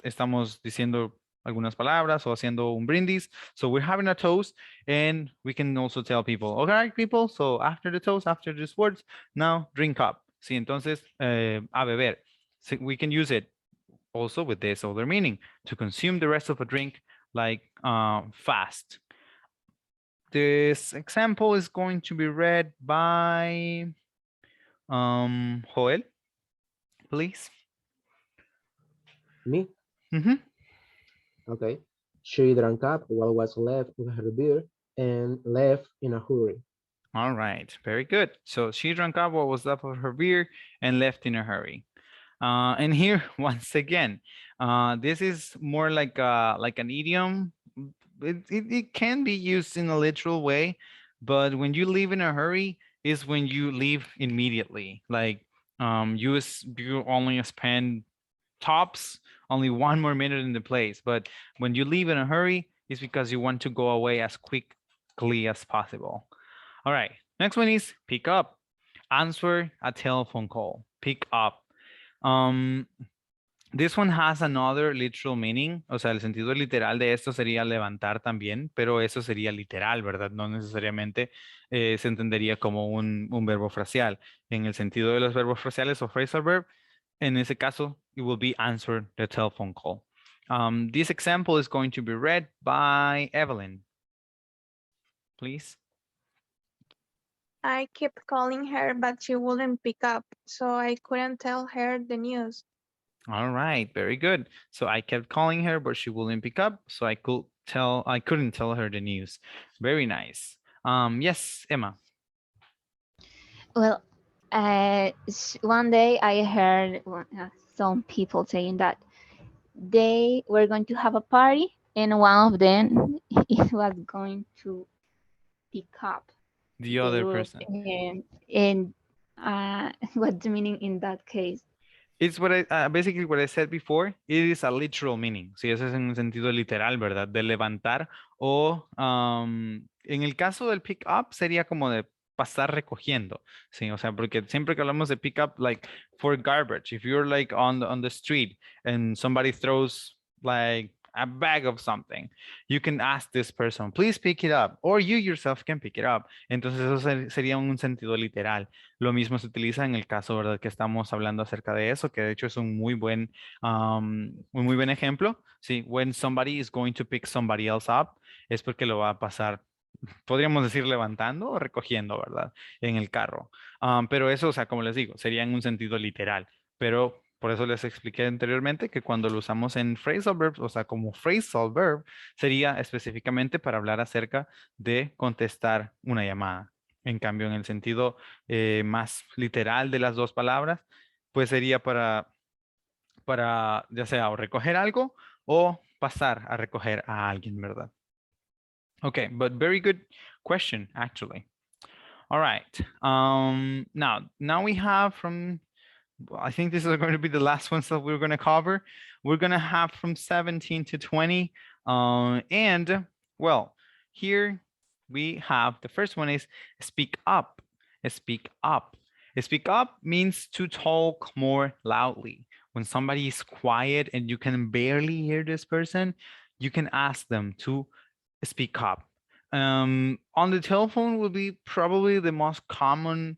estamos diciendo algunas palabras o haciendo un brindis. So we're having a toast, and we can also tell people, okay, people, so after the toast, after these words, now drink up. Sí, entonces, a beber. So we can use it also with this other meaning, to consume the rest of a drink, like fast. This example is going to be read by Joel, please. Me? Mm-hmm. Okay. She drank up what was left of her beer and left in a hurry. All right, very good. So she drank up what was left of her beer and left in a hurry. And here, once again, this is more like an idiom. It can be used in a literal way, but when you leave in a hurry is when you leave immediately. Like you only spend tops only one more minute in the place, but when you leave in a hurry, it's because you want to go away as quickly as possible. All right, next one is pick up. Answer a telephone call. Pick up. This one has another literal meaning. O sea, el sentido literal de esto sería levantar también, pero eso sería literal, ¿verdad? No necesariamente se entendería como un verbo fraseal. En el sentido de los verbos fraseales o phrasal verb, en ese caso, it will be answer the telephone call. This example is going to be read by Evelyn. Please. I kept calling her, but she wouldn't pick up, so I couldn't tell her the news. All right, very good. So I kept calling her, but she wouldn't pick up, so I couldn't tell her the news. Very nice. Yes, Emma. Well, one day I heard some people saying that they were going to have a party and one of them it was going to pick up The other group. person. And what's the meaning in that case? It's what basically what I said before. It is a literal meaning. Sí, eso es en un sentido literal, ¿verdad? De levantar o en el caso del pick up sería como de pasar recogiendo. Sí, o sea, porque siempre que hablamos de pick up, like for garbage, if you're like on the street and somebody throws like a bag of something, you can ask this person, please pick it up, or you yourself can pick it up. Entonces eso sería un sentido literal. Lo mismo se utiliza en el caso, ¿verdad? Que estamos hablando acerca de eso, que de hecho es un muy buen ejemplo. Sí, when somebody is going to pick somebody else up, es porque lo va a pasar podríamos decir levantando o recogiendo, ¿verdad? En el carro. Pero eso, o sea, como les digo, sería en un sentido literal. Pero por eso les expliqué anteriormente que cuando lo usamos en phrasal verbs, o sea, como phrasal verb, sería específicamente para hablar acerca de contestar una llamada. En cambio, en el sentido más literal de las dos palabras, pues sería para ya sea o recoger algo o pasar a recoger a alguien, ¿verdad? Okay, but very good question, actually. All right. Now we have from, I think this is going to be the last ones that we're going to cover. We're going to have from 17 to 20. And well, here we have, the first one is speak up. Speak up. Speak up means to talk more loudly. When somebody is quiet and you can barely hear this person, you can ask them to speak up. On the telephone will be probably the most common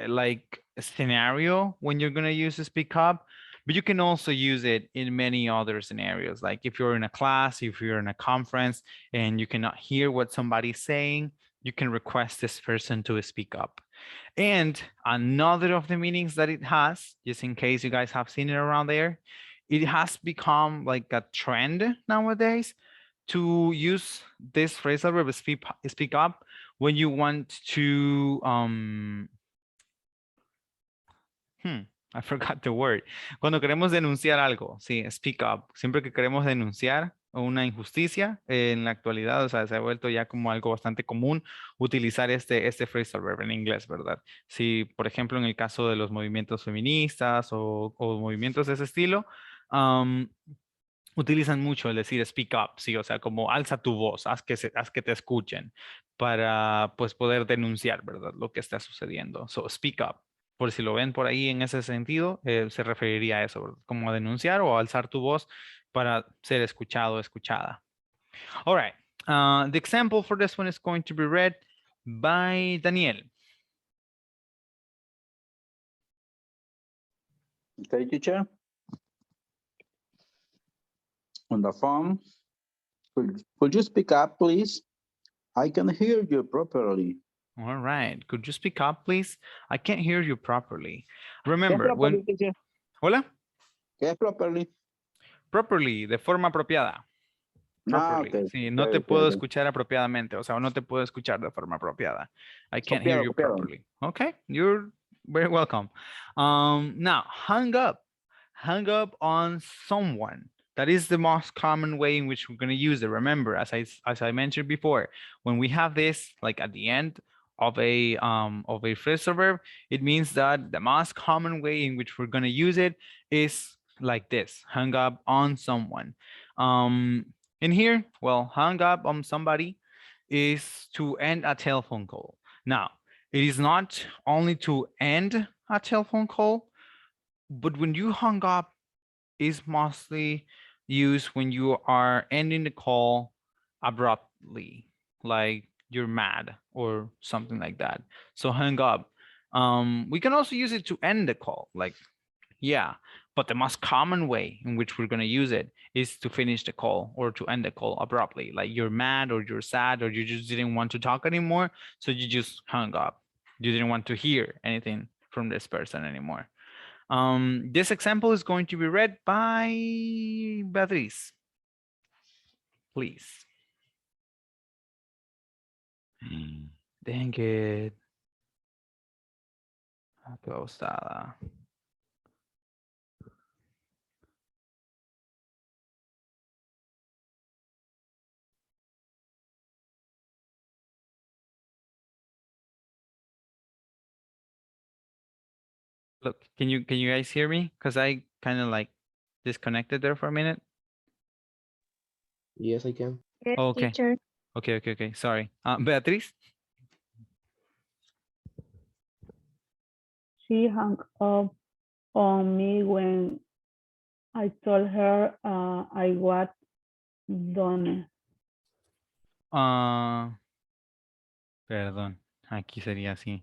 like scenario when you're going to use to speak up, but you can also use it in many other scenarios. Like if you're in a class, if you're in a conference and you cannot hear what somebody's saying, you can request this person to speak up. And another of the meanings that it has, just in case you guys have seen it around there, it has become like a trend nowadays to use this phrasal verb speak up when you want to I forgot the word. Cuando queremos denunciar algo, sí, speak up. Siempre que queremos denunciar una injusticia en la actualidad, o sea, se ha vuelto ya como algo bastante común utilizar este phrasal verb en inglés, ¿verdad? Si, por ejemplo, en el caso de los movimientos feministas o movimientos de ese estilo, utilizan mucho el decir speak up, sí, o sea, como alza tu voz, haz que te escuchen para, pues, poder denunciar, ¿verdad? Lo que está sucediendo. So, speak up. Por si lo ven por ahí en ese sentido, se referiría a eso, ¿verdad? Como a denunciar o alzar tu voz para ser escuchado o escuchada. All right. The example for this one is going to be read by Daniel. Okay, teacher. On the phone, could you speak up, please? I can hear you properly. All right. Could you speak up, please? I can't hear you properly. Remember, when... Teacher? Hola? ¿Qué es properly? Properly, de forma apropiada. Properly. Okay. Sí, no te puedo escuchar apropiadamente, o sea, no te puedo escuchar de forma apropiada. I can't hear you properly. Okay, you're very welcome. Now, hang up on someone. That is the most common way in which we're going to use it. Remember, as I mentioned before, when we have this like at the end of a phrasal verb, it means that the most common way in which we're going to use it is like this: hang up on someone. In here, well, hang up on somebody is to end a telephone call. Now, it is not only to end a telephone call, but when you hung up, is mostly used when you are ending the call abruptly, like you're mad or something like that. So hang up. We can also use it to end the call, like, yeah, but the most common way in which we're going to use it is to finish the call or to end the call abruptly, like you're mad or you're sad or you just didn't want to talk anymore, so you just hung up. You didn't want to hear anything from this person anymore. This example is going to be read by Beatriz. Please. Dang it. Pausada. Look, can you guys hear me? Because I kind of like disconnected there for a minute. Yes, I can. Yes, Okay. teacher. Okay. Sorry. Beatriz? She hung up on me when I told her I was done. Perdón. Aquí sería así.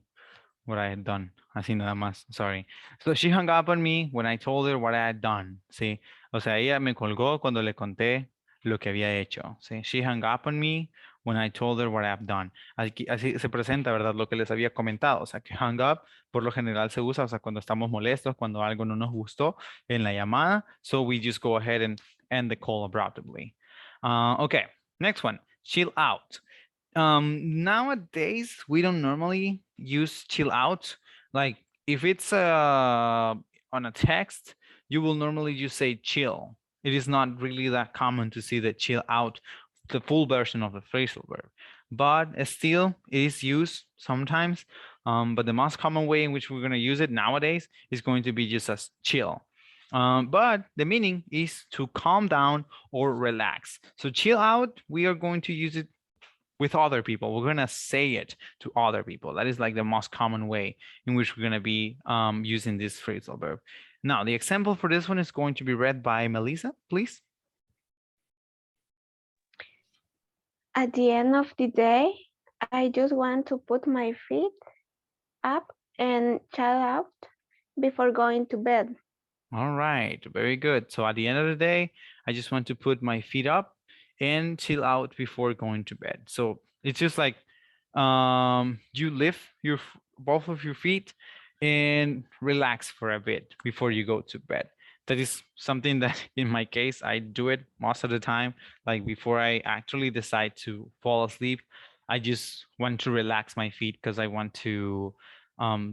What I had done. Así nada más. Sorry. So she hung up on me when I told her what I had done. Sí. O sea, ella me colgó cuando le conté lo que había hecho. Sí. She hung up on me when I told her what I've done. Así se presenta, ¿verdad? Lo que les había comentado. O sea, que hung up por lo general se usa, o sea, cuando estamos molestos, cuando algo no nos gustó en la llamada. So we just go ahead and end the call abruptly. Okay, next one, chill out. Nowadays, we don't normally use chill out. Like if it's on a text, you will normally just say chill. It is not really that common to see the chill out, the full version of the phrasal verb, but still it is used sometimes. But the most common way in which we're going to use it nowadays is going to be just as chill. But the meaning is to calm down or relax. So chill out, we are going to use it with other people. We're going to say it to other people. That is like the most common way in which we're going to be using this phrasal verb. Now, the example for this one is going to be read by Melissa, please. At the end of the day, I just want to put my feet up and chill out before going to bed. All right, very good. So at the end of the day, I just want to put my feet up and chill out before going to bed. So it's just like you lift both of your feet and relax for a bit before you go to bed. That is something that in my case, I do it most of the time. Like before I actually decide to fall asleep, I just want to relax my feet because I want to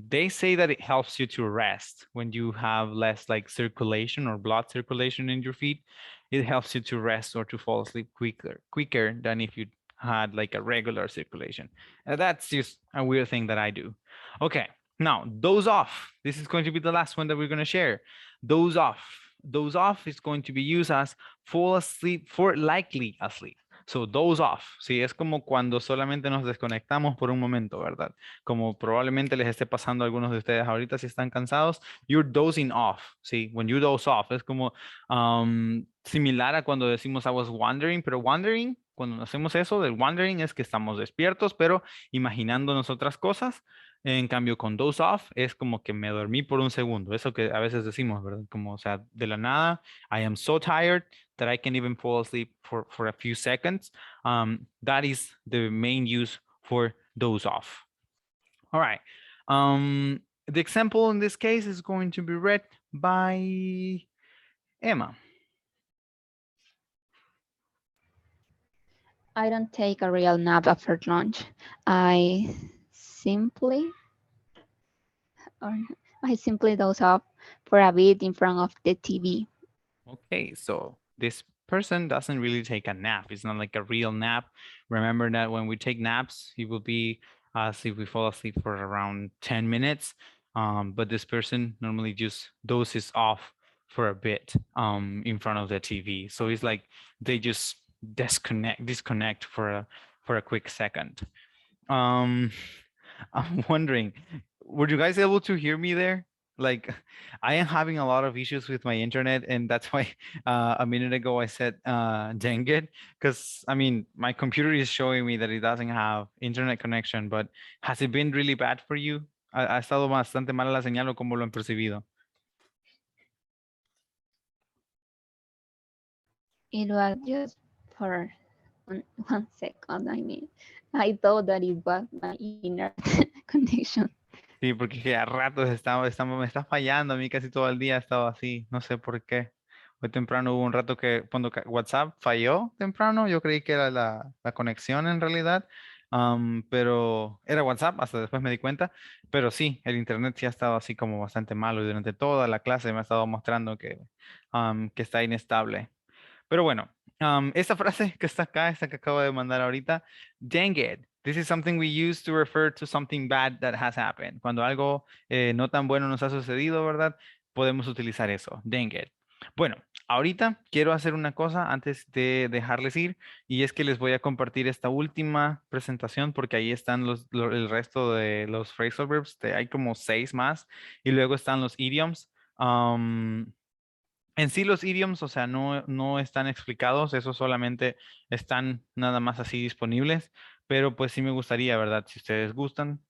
they say that it helps you to rest when you have less like circulation or blood circulation in your feet. It helps you to rest or to fall asleep quicker than if you had like a regular circulation. That's just a weird thing that I do. Okay, now doze off. This is going to be the last one that we're going to share. Doze off. Doze off is going to be used as fall asleep for likely asleep. So doze off, sí, es como cuando solamente nos desconectamos por un momento, ¿verdad? Como probablemente les esté pasando a algunos de ustedes ahorita si están cansados, you're dozing off, sí, when you doze off, es como similar a cuando decimos I was wandering, pero wandering, cuando hacemos eso del wandering es que estamos despiertos, pero imaginándonos otras cosas. En cambio, con doze off es como que me dormí por un segundo, eso que a veces decimos, ¿verdad? Como, o sea, de la nada, I am so tired that I can even fall asleep for a few seconds. That is the main use for doze off. All right. The example in this case is going to be read by Emma. I don't take a real nap after lunch. I simply doze off for a bit in front of the TV. Okay, so this person doesn't really take a nap. It's not like a real nap. Remember that when we take naps, it will be as if we fall asleep for around 10 minutes. But this person normally just dozes off for a bit in front of the TV. So it's like they just disconnect for a quick second. I'm wondering, were you guys able to hear me there? Like, I am having a lot of issues with my internet, and that's why a minute ago I said dang it, because I mean my computer is showing me that it doesn't have internet connection, but has it been really bad for you? ¿Ha estado bastante mala la señal o cómo lo han percibido? It was just for 1 second. I mean, I thought that it was my internet connection. Sí, porque a ratos me está fallando, a mí casi todo el día ha estado así, no sé por qué. Hoy temprano hubo un rato que cuando WhatsApp falló temprano, yo creí que era la conexión en realidad, pero era WhatsApp, hasta después me di cuenta, pero sí, el internet sí ha estado así como bastante malo y durante toda la clase me ha estado mostrando que está inestable. Pero bueno, esta frase que está acá, esta que acabo de mandar ahorita, dang it. This is something we use to refer to something bad that has happened. Cuando algo no tan bueno nos ha sucedido, ¿verdad? Podemos utilizar eso, dang it. Bueno, ahorita quiero hacer una cosa antes de dejarles ir y es que les voy a compartir esta última presentación porque ahí están el resto de los phrasal verbs. Hay como 6 más y luego están los idioms. En sí los idioms, o sea, no están explicados, eso solamente están nada más así disponibles, pero pues sí me gustaría, ¿verdad? Si ustedes gustan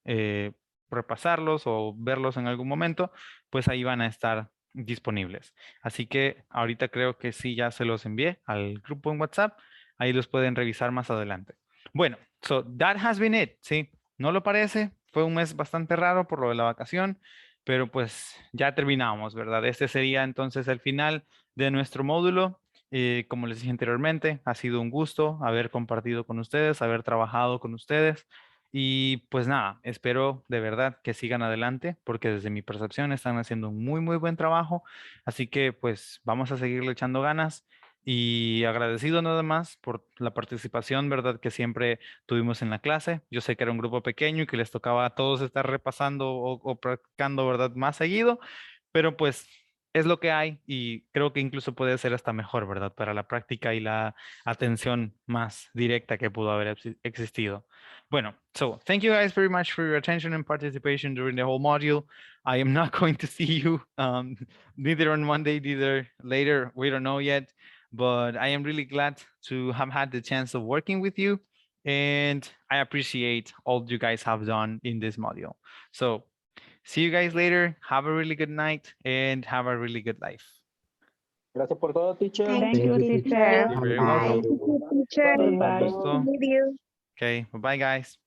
repasarlos o verlos en algún momento, pues ahí van a estar disponibles. Así que ahorita creo que sí ya se los envié al grupo en WhatsApp, ahí los pueden revisar más adelante. Bueno, so that has been it, ¿sí? ¿No lo parece? Fue un mes bastante raro por lo de la vacación, pero pues ya terminamos, ¿verdad? Este sería entonces el final de nuestro módulo. Como les dije anteriormente, ha sido un gusto haber compartido con ustedes, haber trabajado con ustedes. Y pues nada, espero de verdad que sigan adelante, porque desde mi percepción están haciendo un muy buen trabajo. Así que pues vamos a seguirle echando ganas. Y agradecido nada más por la participación, ¿verdad? Que siempre tuvimos en la clase. Yo sé que era un grupo pequeño y que les tocaba a todos estar repasando o practicando, ¿verdad? Más seguido, pero pues es lo que hay y creo que incluso puede ser hasta mejor, ¿verdad? Para la práctica y la atención más directa que pudo haber existido. Bueno, so thank you guys very much for your attention and participation during the whole module. I am not going to see you neither on Monday, neither later. We don't know yet. But I am really glad to have had the chance of working with you, and I appreciate all you guys have done in this module. So see you guys later. Have a really good night and have a really good life. Gracias por todo, teacher. Thank you, teacher. You're very Bye. welcome. Teacher, Bye-bye. Gusto. with you. Okay, bye-bye, guys.